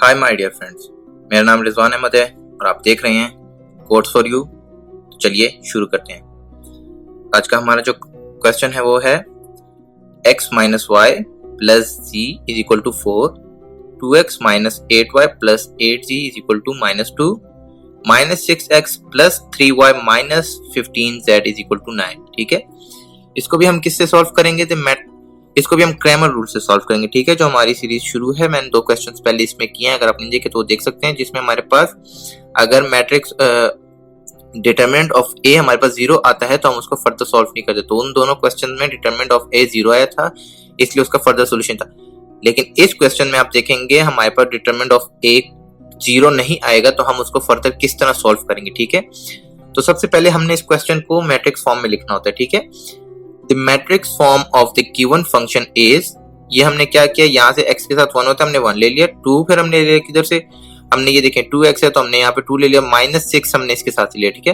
Hi my dear friends, मेरा नाम रिजवान अहमद है और आप देख रहे हैं कोड्स फॉर यू। तो चलिए शुरू करते हैं। आज का हमारा जो क्वेश्चन है वो है x minus y plus z is equal to 4, 2x minus 8y plus 8z is equal to -2, minus 6x plus 3y minus 15z is equal to 9। ठीक है, इसको भी हम किससे सॉल्व करेंगे? इसको भी हम क्रैमर रूल से सॉल्व करेंगे। ठीक है, जो हमारी सीरीज शुरू है, मैंने 2 क्वेश्चंस पहले इसमें किए हैं, अगर आपने देखे तो देख सकते हैं, जिसमें हमारे पास अगर मैट्रिक्स डिटरमिनेंट ऑफ ए हमारे पास 0 आता है तो हम उसको फर्दर सॉल्व नहीं करते। तो उन दोनों क्वेश्चन में डिटरमिनेंट ऑफ ए 0 आया था, इसलिए उसका फर्दर सोल्यूशन था। लेकिन इस क्वेश्चन में आप देखेंगे हमारे पास डिटरमिनेंट ऑफ ए 0 नहीं आएगा, तो हम उसको फर्दर किस तरह सॉल्व करेंगे। ठीक है, तो सबसे पहले हमने इस क्वेश्चन को मैट्रिक्स फॉर्म में लिखना होता है। ठीक है, The matrix form of the given function is, ये हमने क्या किया, यहाँ से x के साथ 1 होता है, हमने 1 ले लिया, 2 फिर हमने ले लिया किधर से, हमने ये देखें 2x है तो हमने यहाँ पे 2 ले लिया, -6 हमने इसके साथ लिया। ठीक है,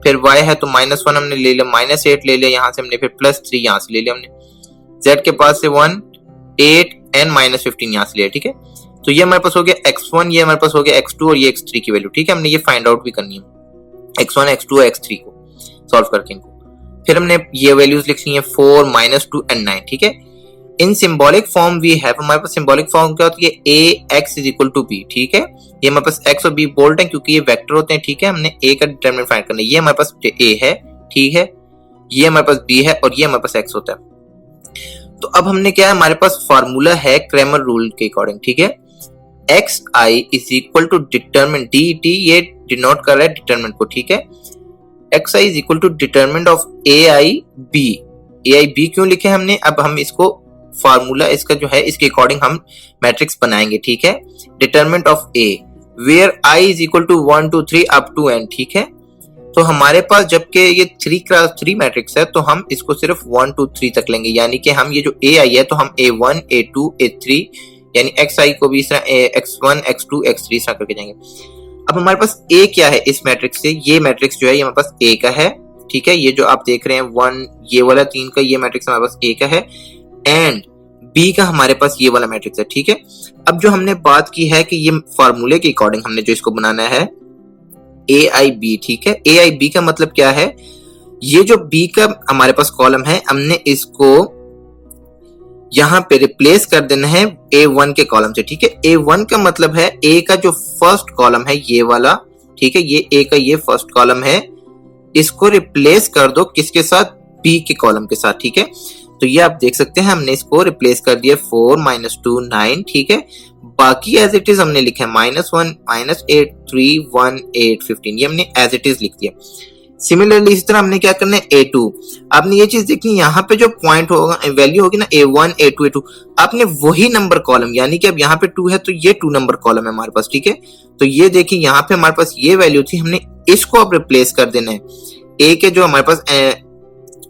फिर y है तो -1 हमने ले लिया, -8 ले लिया, यहाँ से हमने फिर +3 यहाँ से ले लिया हमने, z के पास से 1, 8 एंड -15 यहाँ से लिया। ठीक है, तो ये हमारे पास हो गया x1, ये हमारे पास हो गया x2 और ये x3 की वैल्यू। ठीक है, हमने ये फाइंड आउट भी करनी है, x1, x2 और x3 को सॉल्व करके इनको। फिर हमने ये वैल्यूज लिख ली है 4, -2 एंड 9। ठीक है, in symbolic form we have, हमारे पास सिंबॉलिक फॉर्म क्या होती है, a x is equal to b। ठीक है, ये हमारे पास x और b बोल्ड है क्योंकि ये वेक्टर होते हैं। ठीक है, हमने a का डिटरमिनेंट फाइंड करना है, ये हमारे पास a है, ठीक है, ये हमारे पास b है और ये हमारे पास x होता है। तो अब हमने क्या है, हमारे पास फार्मूला है क्रैमर रूल के अकॉर्डिंग। ठीक है, xi is equal to determinant, dt ये डिनोट कर रहा है डिटरमिनेंट को। ठीक है, xi is equal to determinant of ai b क्यों लिखे हमने, अब हम इसको फार्मूला इसका जो है इसके अकॉर्डिंग हम मैट्रिक्स बनाएंगे। ठीक है, determinant of a where i is equal to 1 2 3 up to n। ठीक है, तो हमारे पास जबकि ये 3x3 मैट्रिक्स है तो हम इसको सिर्फ 1 2 3 तक लेंगे, यानी कि हम ये जो ai है तो हम a1 a2 a3 यानी xi को भी इस तरह x1 x2 x3 इस तरह करके जाएंगे। अब हमारे पास a क्या है इस मैट्रिक्स से, ये मैट्रिक्स जो है ये हमारे पास a का है। ठीक है, ये जो आप देख रहे हैं 1 ये वाला 3 का ये मैट्रिक्स हमारे पास a का है एंड b का हमारे पास ये वाला मैट्रिक्स है। ठीक है, अब जो हमने बात की है कि ये फार्मूले के अकॉर्डिंग हमने जो इसको बनाना है aib। ठीक है, aib का मतलब क्या है, ये जो b का हमारे पास कॉलम है हमने इसको यहाँ पे रिप्लेस कर देना है A1 के कॉलम से। ठीक है, A1 का मतलब है A का जो फर्स्ट कॉलम है ये वाला। ठीक है, ये A का ये फर्स्ट कॉलम है, इसको रिप्लेस कर दो किसके साथ, B के कॉलम के साथ। ठीक है, तो ये आप देख सकते हैं हमने इसको रिप्लेस कर दिया 4 -2 9। ठीक है, बाकी एज इट इज हमने लिखा है -1 -8 3 1 8 15, ये हमने एज इट इज लिख दिया। सिमिलरली इसी तरह हमने क्या करना है A2, आपने ये चीज देखनी, यहाँ पे जो पॉइंट होगा वैल्यू होगी ना A1 A2 A2, आपने वही नंबर कॉलम, यानी कि अब यहाँ पे 2 है तो ये 2 नंबर कॉलम है हमारे पास। ठीक है, तो ये देखिए यहाँ पे हमारे पास ये वैल्यू थी, हमने इसको अब रिप्लेस कर देना है A के जो हमारे पास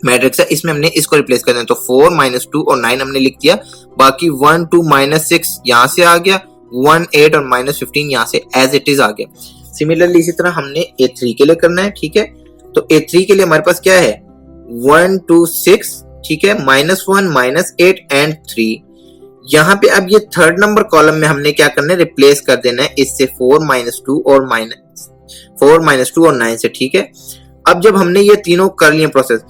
मैट्रिक्स है इसमें हमने इसको रिप्लेस कर देना है। तो 4 -2 और 9 हमने लिख दिया, बाकी 1 2 -6 यहाँ से आ गया, 1 8 और -15 यहाँ से एज इट इज आ गया। सिमिलरली इसी तरह हमने A3 के लिए करना है। ठीक है, तो A3 के लिए हमारे पास क्या है 1 2 6। ठीक है, -1 -8 एंड 3, यहाँ पे अब ये थर्ड नंबर कॉलम में हमने क्या करना है, रिप्लेस कर देना है इससे 4 -2 और 9 से। ठीक है, अब जब हमने ये तीनों कर लिए प्रोसेस,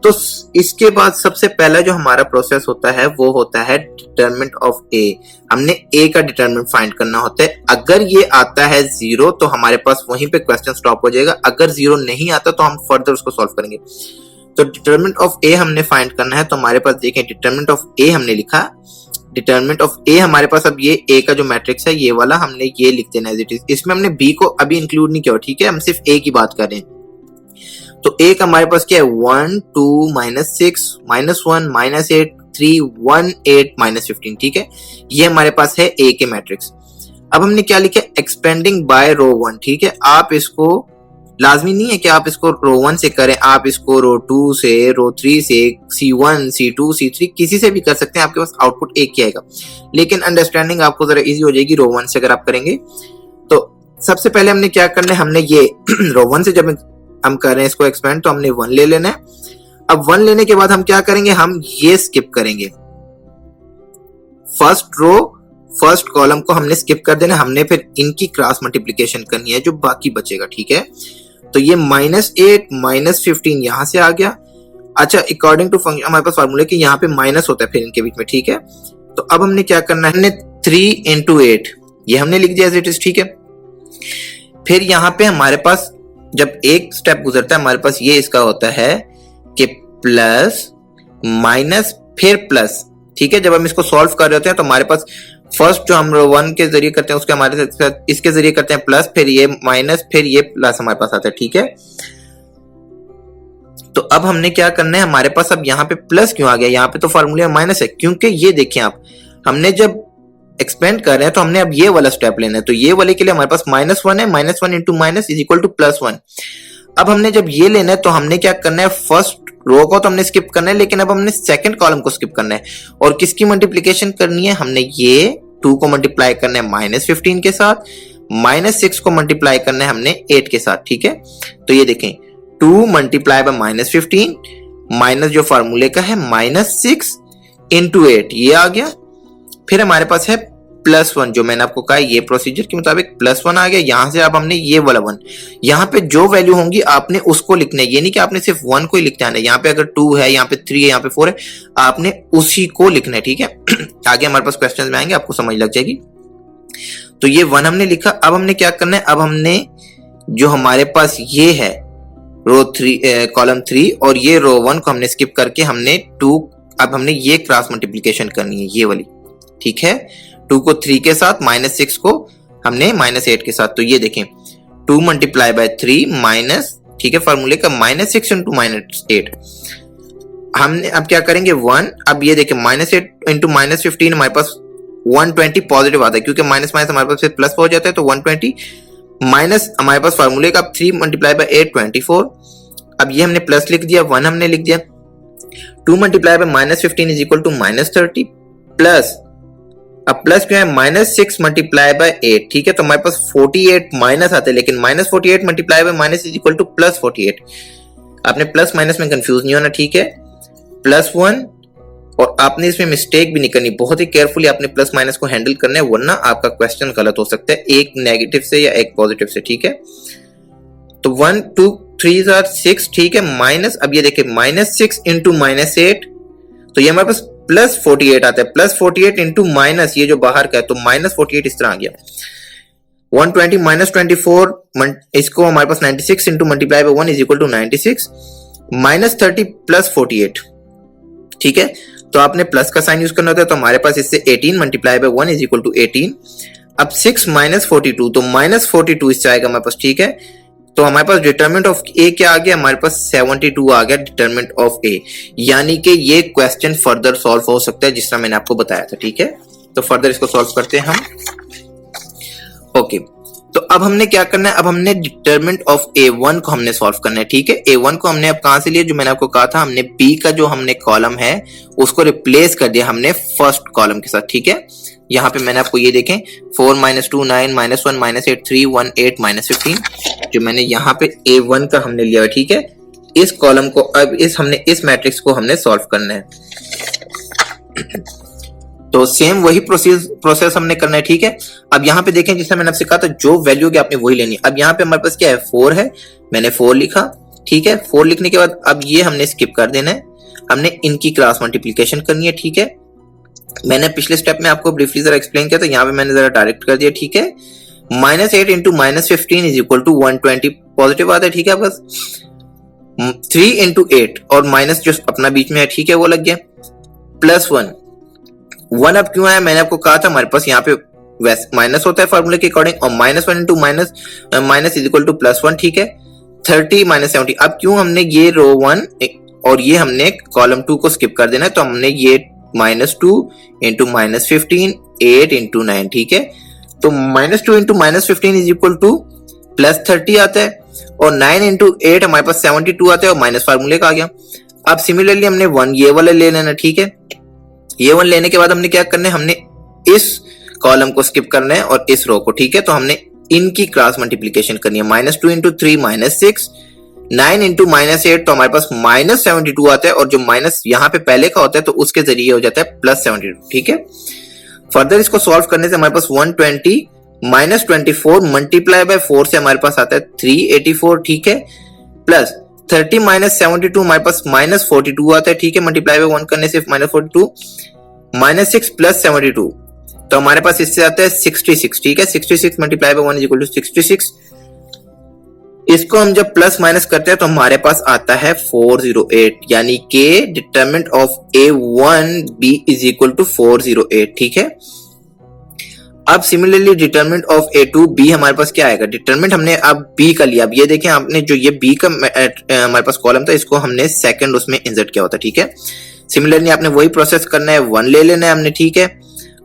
तो इसके बाद सबसे पहला जो हमारा प्रोसेस होता है वो होता है डिटरमिनेंट ऑफ a। हमने a का डिटरमिनेंट फाइंड करना होता है, अगर ये आता है 0 तो हमारे पास वहीं पे क्वेश्चन स्टॉप हो जाएगा, अगर 0 नहीं आता तो हम फर्दर उसको सॉल्व करेंगे। तो डिटरमिनेंट ऑफ a हमने फाइंड करना है, तो हमारे पास देखें डिटरमिनेंट ऑफ a हमने लिखा, डिटरमिनेंट ऑफ a हमारे पास अब ये a का जो मैट्रिक्स है ये वाला हमने ये लिख देना एज इट इज, इसमें हमने b को अभी इंक्लूड नहीं किया। ठीक है, हम सिर्फ a की बात कर रहे हैं। तो a का हमारे पास क्या है 1 2 -6 -1 -8 3 1 8 -15। ठीक है, ये हमारे पास है a के मैट्रिक्स। अब हमने क्या लिखा, एक्सपेंडिंग बाय रो 1। ठीक है, आप इसको लाजमी नहीं है कि आप इसको रो 1 से करें, आप इसको रो 2 से, रो 3 से, C1 C2 C3 किसी से भी कर सकते हैं, आपके पास आउटपुट एक ही आएगा, लेकिन अंडरस्टैंडिंग आपको जरा इजी हो जाएगी रो 1 से अगर आप करेंगे। तो सबसे पहले हमने क्या करना है, हमने ये रो 1 से जब हम कर रहे हैं इसको एक्सपेंड, तो हमने 1 ले लेना है। अब 1 लेने के बाद हम क्या करेंगे, हम ये स्किप करेंगे फर्स्ट रो फर्स्ट कॉलम को हमने स्किप कर देना, हमने फिर इनकी क्रॉस मल्टीप्लीकेशन करनी है जो बाकी बचेगा, ठीक है। तो ये -8 -15 यहां से आ गया। अच्छा, अकॉर्डिंग टू फंक्शन हमारे पास फार्मूले कि यहाँ पे माइनस होता है फिर इनके बीच में, ठीक है। तो अब हमने क्या करना है, हमने 3 × 8 ये हमने लिख दिया एज इट इज, ठीक है। फिर यहाँ पे हमारे पास जब एक स्टेप गुजरता है हमारे पास ये इसका होता है कि प्लस माइनस फिर प्लस, ठीक है। जब हम इसको सॉल्व कर रहे होते हैं तो हमारे पास फर्स्ट जो हम रो 1 के जरिए करते हैं उसके हमारे साथ इसके जरिए करते हैं प्लस, फिर ये माइनस, फिर ये प्लस हमारे पास आता है, ठीक है। तो अब हमने क्या करना है, हमारे पास अब यहाँ पे प्लस क्यों आ गया, यहाँ पे तो फार्मूले में माइनस है, क्योंकि ये देखें आप, हमने जब एक्सपेंड कर रहे हैं तो हमने अब ये वाला स्टेप लेना है। तो ये वाले के लिए हमारे पास -1 है, -1 × माइनस इज इक्वल टू +1। अब हमने जब ये लेना है तो हमने क्या करना है, फर्स्ट रो को तो हमने स्किप करना है, लेकिन अब हमने सेकंड कॉलम को स्किप करना है। और किसकी मल्टीप्लीकेशन करनी है, हमने ये 2 को मल्टीप्लाई करना है -15 के साथ, -6 को मल्टीप्लाई करना है हमने 8 के साथ, ठीक है। तो ये देखें 2 मल्टीप्लाई बाय -15 माइनस जो फार्मूले का है -6 × 8 ये आ गया। फिर हमारे पास है +1 जो मैंने आपको कहा ये प्रोसीजर के मुताबिक +1 आ गया। यहां से अब हमने ये वाला 1, यहाँ पे जो वैल्यू होंगी आपने उसको लिखना है, ये नहीं कि आपने सिर्फ 1 को ही लिखना है। यहाँ पे अगर 2 है, यहाँ पे 3 है, यहाँ पे 4 है, आपने उसी को लिखना है, ठीक है। आगे हमारे पास क्वेश्चंस में आएंगे, आपको समझ लग जाएगी। तो ये 1 हमने लिखा। अब हमने क्या करना है, अब हमने जो हमारे पास ये है रो 3 कॉलम 3 और ये रो 1 को हमने स्किप करके हमने 2, अब हमने ये क्रॉस मल्टीप्लीकेशन करनी है ये वाली, ठीक है। 2 को 3 के साथ, -6 को हमने -8 के साथ। तो ये देखें 2 मल्टीप्लाई बाय 3 माइनस, ठीक है, फार्मूले का -6 × -8। हमने अब क्या करेंगे 1, अब ये देखें -8 × -15 हमारे पास 120 पॉजिटिव आता है, क्योंकि माइनस माइनस हमारे पास फिर प्लस हो जाता है। तो 120 माइनस हमारे पास फार्मूले का 3 मल्टीप्लाई बाय 8 24। अब ये हमने प्लस लिख दिया, 1 हमने लिख दिया। 2 multiply by -15 is equal to -30 plus, अब प्लस क्यों है, -6 मल्टीप्लाई बाय 8, ठीक है। तो हमारे पास 48 माइनस आते हैं, लेकिन -48 multiply by minus is equal to +48। आपने प्लस माइनस में कंफ्यूज नहीं होना, ठीक है। +1, और आपने इसमें मिस्टेक भी नहीं करनी, बहुत ही केयरफुली आपने प्लस माइनस को हैंडल करना है, वरना आपका क्वेश्चन गलत हो सकता है, एक नेगेटिव से या एक पॉजिटिव से, ठीक है। तो 1 2 3 6, ठीक है, माइनस, अब ये देखिए -6 × -8, तो ये हमारे पास +48 आता है। +48 × माइनस ये जो बाहर का है, तो -48 इस तरह आ गया। 120 -24 इसको हमारे पास 96 × multiply by 1 is equal to 96, -30 + 48, ठीक है। तो आपने प्लस का साइन यूज करना होता है, तो हमारे पास इससे 18 multiply by 1 is equal to 18। अब 6 -42, तो -42 इससे आएगा हमारे पास, ठीक है। तो हमारे पास डिटरमिनेंट ऑफ ए क्या आ गया, हमारे पास 72 आ गया डिटरमिनेंट ऑफ ए, यानी कि ये क्वेश्चन फर्दर सॉल्व हो सकता है जिस तरह मैंने आपको बताया था, ठीक है। तो फर्दर इसको सॉल्व करते हैं हम। ओके, तो अब हमने क्या करना है, अब हमने डिटरमिनेंट ऑफ A1 को हमने सॉल्व करना है, ठीक है। A1 को हमने अब कहां से लिया, जो मैंने आपको कहा था, हमने B का जो हमने कॉलम है उसको रिप्लेस कर दिया हमने फर्स्ट कॉलम के साथ, ठीक है। यहाँ पे मैंने आपको ये देखें 4 -2 9 -1 -8 3 1 8 -15, जो मैंने यहाँ पे A1 का हमने लिया है, ठीक है। इस कॉलम को अब हमने इस मैट्रिक्स को हमने सॉल्व करना है। तो सेम वही प्रोसेस हमने करना है, ठीक है। अब यहाँ पे देखें, जैसे मैंने आपसे कहा था, जो वैल्यू होगी आपने वही लेनी है। अब यहाँ पे हमारे पास क्या है, 4 है, मैंने 4 लिखा, ठीक है। 4 लिखने के बाद अब ये हमने स्किप कर देना है, हमने इनकी क्रॉस मल्टीप्लीकेशन करनी है, ठीक है। मैंने पिछले स्टेप में आपको ब्रीफली जरा एक्सप्लेन किया था, यहाँ पे मैंने जरा डायरेक्ट कर दिया, ठीक है। -8 × -15 इज इक्वल टू 120 पॉजिटिव आता है, ठीक है। बस 3 × 8 और माइनस जो अपना बीच में है, ठीक है, वो लग गया, +1 अब क्यों आया, मैंने आपको कहा था हमारे पास यहाँ पे माइनस होता है फार्मूले के अकॉर्डिंग, और -1 × माइनस इज इक्वल टू +1, ठीक है। 30 -70, अब क्यों हमने ये रो 1 और ये हमने कॉलम 2 को स्किप कर देना है, तो हमने ये -2 × -15 8 × 9, ठीक है। तो -2 × -15 इज इक्वल टू +30 आता है, और 9 × 8 हमारे पास 72 आता है, और माइनस फार्मूले का आ गया। अब सिमिलरली हमने 1 ये वाला ले लेना, ठीक है। ये 1 लेने के बाद हमने क्या करना है, हमने इस कॉलम को स्किप करना है और इस रो को, ठीक है। तो हमने इनकी क्रॉस मल्टीप्लीकेशन करनी है, -2 × 3 -6, 9 × -8, तो हमारे पास -72 आता है, और जो माइनस यहाँ पे पहले का होता है तो उसके जरिए हो जाता है +72, ठीक है। फर्दर इसको सॉल्व करने से हमारे पास 120 माइनस 24 मल्टीप्लाई बाय 4 से हमारे पास आता है 384, ठीक है, प्लस 30 माइनस 72 हमारे पास माइनस 42 आता है, ठीक है, मल्टीप्लाई बाय 1 करने से माइनस 42 माइनस 6 प्लस 72, तो हमारे पास इससे आता है 66, ठीक है, 66 multiply by 1 is equal to 66। इसको हम जब प्लस माइनस करते हैं तो हमारे पास आता है 408, यानी कि determinant of A1B is equal to 408, ठीक है। अब सिमिलरली डिटरमिनेंट ऑफ A2B हमारे पास क्या आएगा, डिटरमिनेंट हमने अब B का लिया। अब ये देखें आपने जो ये B का हमारे पास कॉलम था, इसको हमने सेकंड उसमें इंसर्ट किया होता, ठीक है। सिमिलरली आपने वही प्रोसेस करना है, 1 ले लेना है हमने, ठीक है,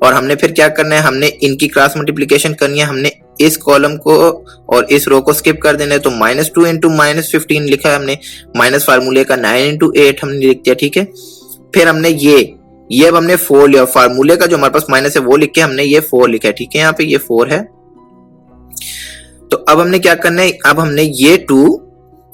और हमने फिर क्या करना है, हमने इनकी क्रॉस मल्टीप्लीकेशन करनी है, हमने इस कॉलम को और इस रो को स्किप कर देना है, तो -2 इंटू -15 लिखा है हमने, माइनस फार्मूले का 9 इंटू 8 हमने लिख दिया, ठीक है। फिर हमने ये अब हमने 4 लिया, फार्मूले का जो हमारे पास माइनस है वो लिख के हमने ये 4 लिखा है, ठीक है, यहाँ पे ये 4 है। तो अब हमने क्या करना है, अब हमने ये 2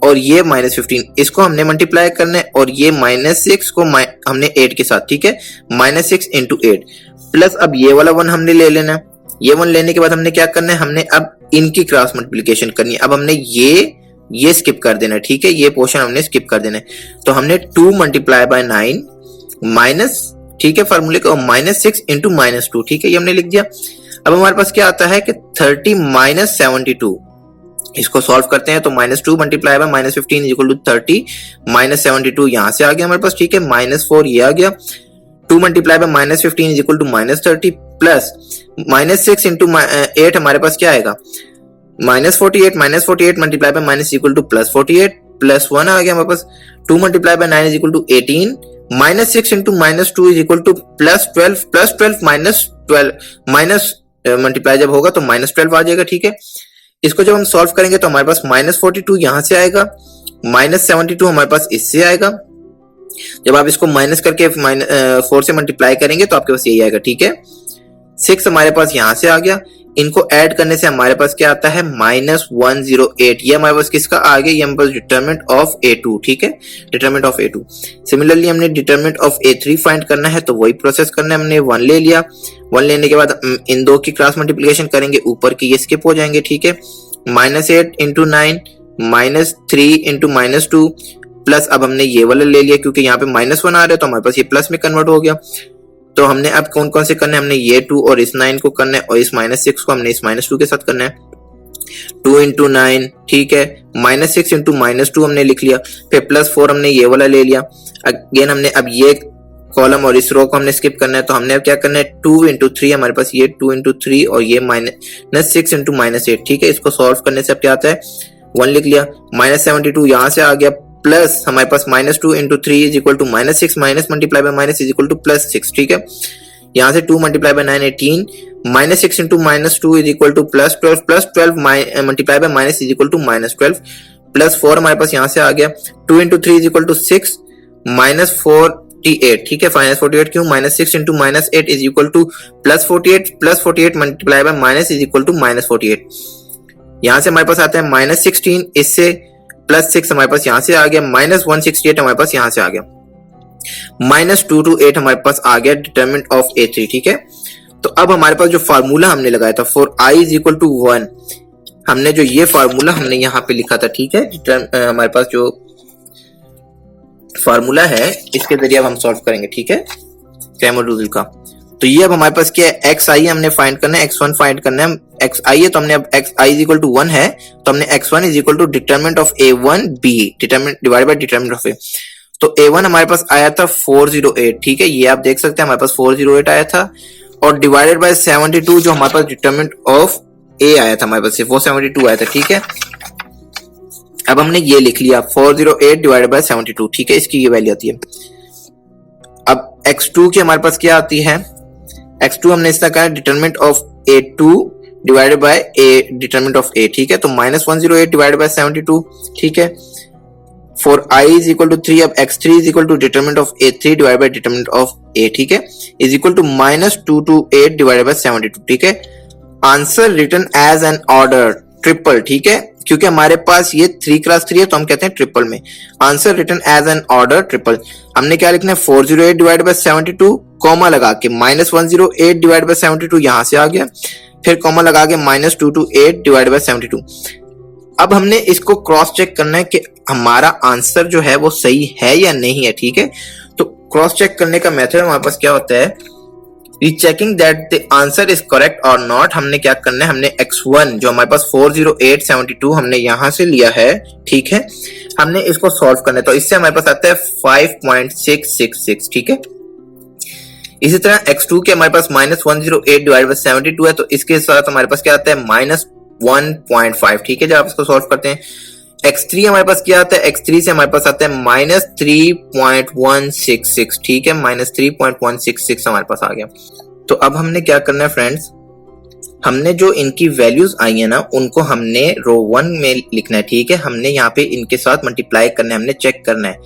और ये -15 इसको हमने मल्टीप्लाई करना है, और ये -6 को हमने 8 के साथ, ठीक है, -6 इंटू 8 प्लस अब ये वाला 1 हमने ले लेना है। ये 1 लेने के बाद हमने क्या करना है, हमने अब इनकी क्रॉस मल्टीप्लिकेशन करनी है। अब हमने ये स्किप कर देना है, ठीक है, ये पोर्शन हमने स्किप कर देना है। तो हमने 2 मल्टीप्लाई बाय 9 माइनस, ठीक है, फार्मूले का -6 इंटू -2, ठीक है, ये हमने लिख दिया। अब हमारे पास क्या आता है कि 30 माइनस 72, इसको सॉल्व करते हैं तो -2 multiply by -15 equal to 30 minus 72 यहां से आ गया हमारे पास, ठीक है, -4 ये आ गया, 2 multiply by -15 is equal to -30 plus -6 into 8 हमारे पास क्या आएगा, -48 multiply by minus equal to +48 plus 1 आ गया हमारे पास, 2 multiply by 9 is equal to 18 -6 into -2 is equal to +12 minus 12 minus multiply जब होगा तो -12 आ जाएगा, ठीक है। इसको जब हम सॉल्व करेंगे तो हमारे पास -42 यहां से आएगा, -72 हमारे पास इससे आएगा। जब आप इसको माइनस करके 4 से मल्टीप्लाई करेंगे तो आपके पास यही आएगा, ठीक है। 6 हमारे पास यहां से आ गया, इनको ऐड करने से हमारे पास क्या आता है -108, ये हमारे पास किसका आ गया, ये हमारे पास डिटरमिनेंट ऑफ A2, ठीक है, डिटरमिनेंट ऑफ A2। सिमिलरली हमने डिटरमिनेंट ऑफ A3 फाइंड करना है, तो वही प्रोसेस करना है, हमने 1 ले लिया, 1 लेने के बाद इन दो की क्रॉस मल्टीप्लिकेशन करेंगे, ऊपर की ये स्किप हो जाएंगे, ठीक है, -8 इंटू 9 -3 इंटू -2 प्लस अब हमने ये वाला ले लिया, क्योंकि यहाँ पे -1 आ रहा है तो हमारे पास ये प्लस में कन्वर्ट हो गया। तो हमने अब कौन कौन से करने, हमने ये 2 और इस 9 को करना है, और इस -6 को हमने इस -2 के साथ करना है, 2 इंटू 9, ठीक है, -6 इंटू -2 हमने लिख लिया, फिर +4 हमने ये वाला ले लिया। अगेन हमने अब ये कॉलम और इस रो को हमने स्किप करना है, तो हमने अब क्या करना है, 2 इंटू 3 हमारे पास ये 2 इंटू 3 और ये -6 इंटू -8, ठीक है। इसको सॉल्व करने से अब क्या आता है, 1 लिख लिया, -72 यहां से आ गया, प्लस हमारे पास -2 into 3 is equal to -6 minus multiply by minus is equal to +6, ठीक है। यहाँ से 2 multiply by 9 18, -6 into -2 is equal to +12 multiply by minus is equal to -12 plus 4 हमारे पास यहाँ से आ गया, 2 इंटू 3 इज इक्वल टू 6 -48, ठीक है, -48 क्यों, -6 into -8 is equal to +48 multiply by minus is equal to -48। यहाँ से हमारे पास आता है -16, इससे +6 हमारे पास यहां से आ गया, -168 हमारे पास यहां से आ गया, -228 हमारे पास आ गया डिटरमिनेंट ऑफ A3, ठीक है। तो अब हमारे पास जो फार्मूला हमने लगाया था for I is equal to 1, हमने जो ये फार्मूला हमने यहाँ पे लिखा था, ठीक है, हमारे पास जो फार्मूला है इसके जरिए अब हम सॉल्व करेंगे, ठीक है, क्रैमर रूल का। तो ये अब हमारे पास क्या है, xi हमने फाइंड करना है, x1 फाइंड करना है, xi है तो हमने अब xi इज इक्वल टू 1 है तो हमने x1 is equal to determinant of A1B determinant divide by determinant of A। तो A1 हमारे पास आया था 408, ठीक है, ये आप देख सकते हैं हमारे पास 408 आया था, और डिवाइडेड बाय 72 जो हमारे पास डिटरमिनेंट ऑफ A आया था हमारे पास वो 72 आया था, ठीक है। अब हमने ये लिख लिया 408 डिवाइडेड बाय 72, ठीक है, इसकी ये वैल्यू आती है। अब x2 की हमारे पास क्या आती है, x2 हमने इसका कहा determinant of A2 divided by determinant of A, ठीक है, तो -108 डिवाइडेड बाय 72, ठीक है। For I is equal to 3, अब x3 is equal to determinant of A3 divided by determinant of A, ठीक है, is equal to -228 divided by 72, ठीक है। Answer written as an order triple, ठीक है, क्योंकि हमारे पास ये 3x3 है तो हम कहते हैं ट्रिपल में। Answer written as an order triple. हमने क्या लिखना है 408 डिवाइड बाय 72 कॉमा लगा के -108 डिवाइड बाय 72 यहां से आ गया, फिर कॉमा लगा के -228 डिवाइड बाय 72। अब हमने इसको क्रॉस चेक करना है कि हमारा आंसर जो है वो सही है या नहीं है। ठीक है, तो क्रॉस चेक करने का मेथड हमारे पास क्या होता है, rechecking that the answer is correct और नॉट। हमने क्या करना है, हमने x1 जो हमारे पास 40872 हमने यहां से लिया है, ठीक है, हमने इसको सॉल्व करना है। तो इससे हमारे पास आता है 5.666। ठीक है, इसी तरह x2 के हमारे पास -108 डिवाइड बाय 72 है, तो इसके साथ हमारे पास क्या आता है -1.5। ठीक है, जब आप इसको सॉल्व करते हैं x3 हमारे पास क्या आता है, x3 से हमारे पास आता है -3.166। ठीक है, -3.166 हमारे पास आ गया। तो अब हमने क्या करना है फ्रेंड्स, हमने जो इनकी वैल्यूज आई है ना उनको हमने रो 1 में लिखना है। ठीक है, हमने यहाँ पे इनके साथ मल्टीप्लाई करना है, हमने चेक करना है।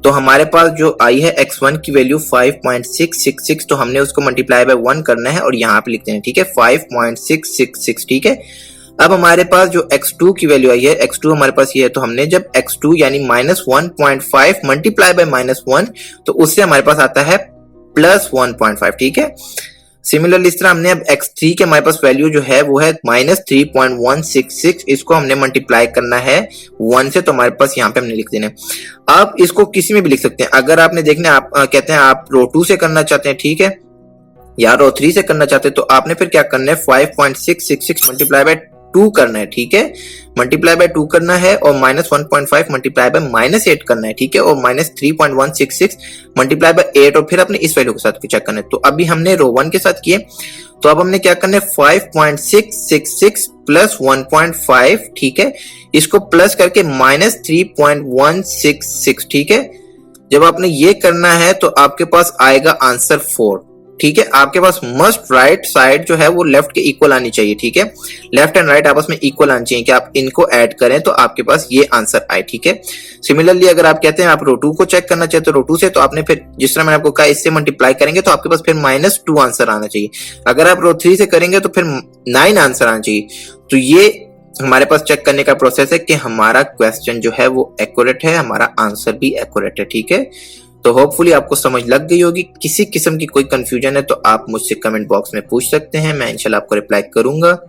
तो हमारे पास जो आई है x1 की वैल्यू 5.666, तो हमने उसको मल्टीप्लाई बाय 1 करना है और यहाँ पे लिख देना है। ठीक है, 5.666। ठीक है, अब हमारे पास जो x2 की वैल्यू आई है, x2 हमारे पास ये है, तो हमने जब x2 यानी -1.5 मल्टीप्लाई बाय -1 तो उससे हमारे पास आता है +1.5। ठीक है, सिमिलरली इस तरह हमने अब x3 के हमारे पास वैल्यू जो है वो है -3.166, इसको हमने मल्टीप्लाई करना है 1 से, तो हमारे पास यहाँ पे हमने लिख देना है। आप इसको किसी में भी लिख सकते हैं, अगर आपने देखना आप कहते हैं आप रो 2 से करना चाहते हैं, ठीक है, या रो 3 से करना चाहते हैं, तो आपने फिर क्या करना है 5.666 मल्टीप्लाई बाय 2 करना है। ठीक है, मल्टीप्लाई बाय 2 करना है और -1.5 मल्टीप्लाई बाय -8 करना है। ठीक है, और -3.166 मल्टीप्लाई बाय 8 और फिर अपने इस वैल्यू के साथ चेक करना है। तो अभी हमने रो 1 के साथ किए, तो अब हमने क्या करना है 5.666 प्लस 1.5। ठीक है, इसको प्लस करके -3.166। ठीक है, जब आपने ये करना है तो आपके पास आएगा आंसर 4। ठीक है, आपके पास मस्ट राइट साइड जो है वो लेफ्ट के इक्वल आनी चाहिए। ठीक है, लेफ्ट एंड राइट आपस में इक्वल आनी चाहिए कि आप इनको ऐड करें तो आपके पास ये आंसर आए। ठीक है, सिमिलरली अगर आप कहते हैं आप रो 2 को चेक करना चाहते हो रो 2 से, तो आपने फिर जिस तरह मैंने आपको कहा इससे मल्टीप्लाई करेंगे तो आपके पास फिर -2 आंसर आना चाहिए। अगर आप रो 3 से करेंगे तो फिर 9 आंसर आना चाहिए। तो ये हमारे पास चेक करने का प्रोसेस है कि हमारा क्वेश्चन जो है वो एक्यूरेट है, हमारा आंसर भी एक्यूरेट है। ठीक है, तो होपफुली आपको समझ लग गई होगी। किसी किस्म की कोई कंफ्यूजन है तो आप मुझसे कमेंट बॉक्स में पूछ सकते हैं, मैं इंशाल्लाह आपको रिप्लाई करूंगा।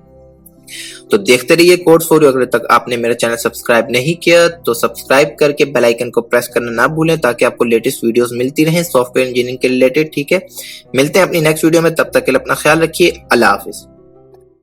तो देखते रहिए कोड्स फॉर यू। अगर तक आपने मेरा चैनल सब्सक्राइब नहीं किया तो सब्सक्राइब करके बेल आइकन को प्रेस करना ना भूलें ताकि आपको लेटेस्ट वीडियोस मिलती रहें सॉफ्टवेयर इंजीनियरिंग के रिलेटेड। ठीक है, मिलते हैं अपनी नेक्स्ट वीडियो में, तब तक के लिए अपना ख्याल रखिए। अल्लाह हाफिज।